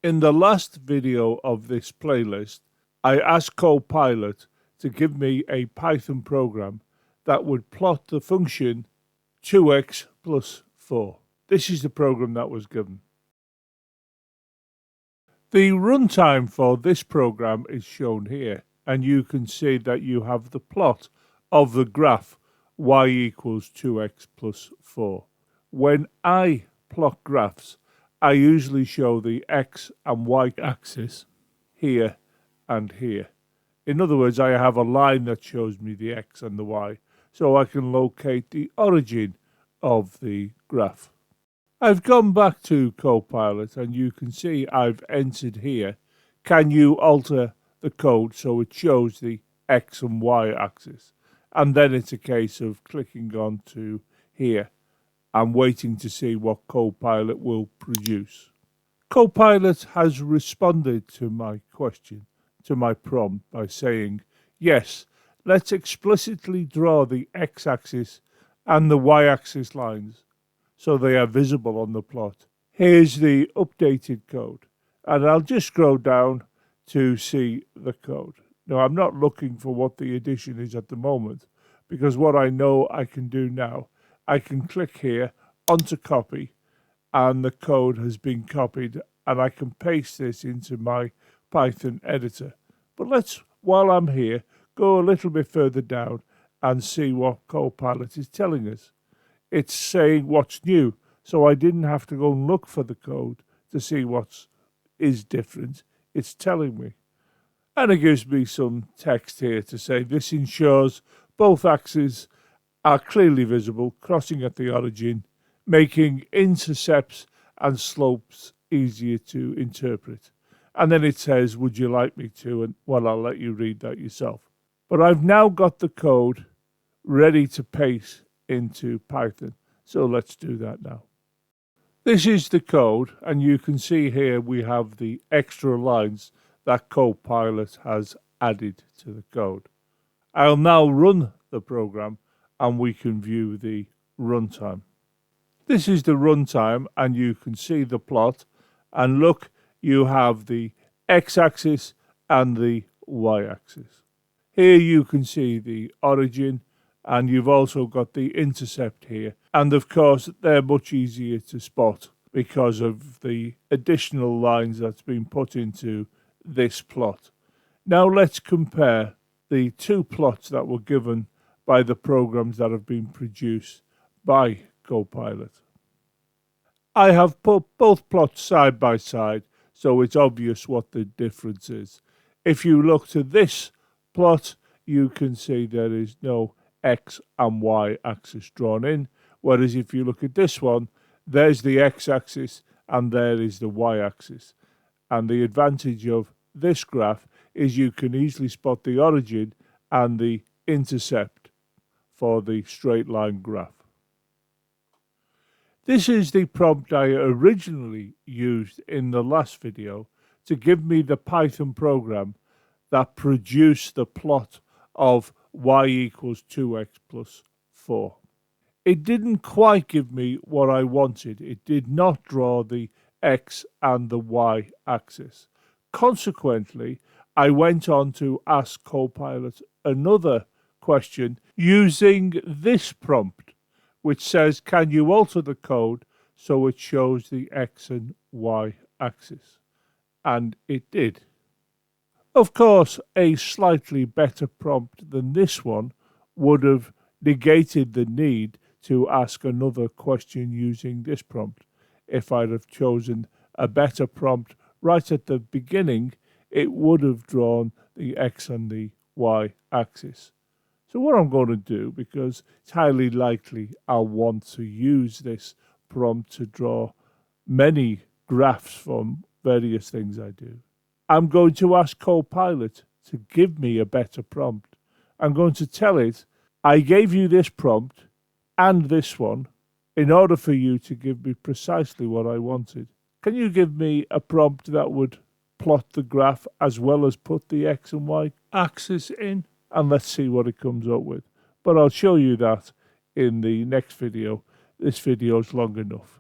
In the last video of this playlist, I asked Copilot to give me a Python program that would plot the function 2x plus 4. This is the program that was given. The runtime for this program is shown here, and you can see that you have the plot of the graph y equals 2x plus 4. When I plot graphs, I usually show the x and y axis here and here. In other words, I have a line that shows me the x and the y, so I can locate the origin of the graph. I've gone back to Copilot and you can see I've entered here, can you alter the code so it shows the x and y axis? And then it's a case of clicking on to here and waiting to see what Copilot will produce. Copilot has responded to my question, to my prompt, by saying, yes, let's explicitly draw the x-axis and the y-axis lines so they are visible on the plot. Here's the updated code, and I'll just scroll down to see the code. Now, I'm not looking for what the addition is at the moment, because what I know I can do now, I can click here onto copy, and the code has been copied, and I can paste this into my Python editor. But let's, while I'm here, go a little bit further down and see what Copilot is telling us. It's saying what's new, so I didn't have to go and look for the code to see what is different. It's telling me. And it gives me some text here to say this ensures both axes are clearly visible, crossing at the origin, making intercepts and slopes easier to interpret. And then it says, would you like me to? And well, I'll let you read that yourself. But I've now got the code ready to paste into Python. So let's do that now. This is the code, and you can see here we have the extra lines that Copilot has added to the code. I'll now run the program and we can view the runtime. This is the runtime, and you can see the plot, and look, you have the x-axis and the y-axis. Here you can see the origin, and you've also got the intercept here, and of course they're much easier to spot because of the additional lines that's been put into this plot. Now let's compare the two plots that were given by the programs that have been produced by Copilot. I have put both plots side by side, so it's obvious what the difference is. If you look to this plot, you can see there is no x and y axis drawn in, whereas if you look at this one, there's the x-axis and there is the y-axis. And the advantage of this graph is you can easily spot the origin and the intercept for the straight line graph. This is the prompt I originally used in the last video to give me the Python program that produced the plot of y equals 2x plus 4. It didn't quite give me what I wanted. It did not draw the x and the y axis. Consequently, I went on to ask Copilot another question using this prompt, which says, can you alter the code so it shows the x and y axis? And it did. Of course, a slightly better prompt than this one would have negated the need to ask another question using this prompt. If I'd have chosen a better prompt right at the beginning, it would have drawn the x and the y axis. So what I'm going to do, because it's highly likely I'll want to use this prompt to draw many graphs from various things I do, I'm going to ask Copilot to give me a better prompt. I'm going to tell it, I gave you this prompt and this one in order for you to give me precisely what I wanted. Can you give me a prompt that would plot the graph as well as put the x and y axis in? And let's see what it comes up with. But I'll show you that in the next video. This video is long enough.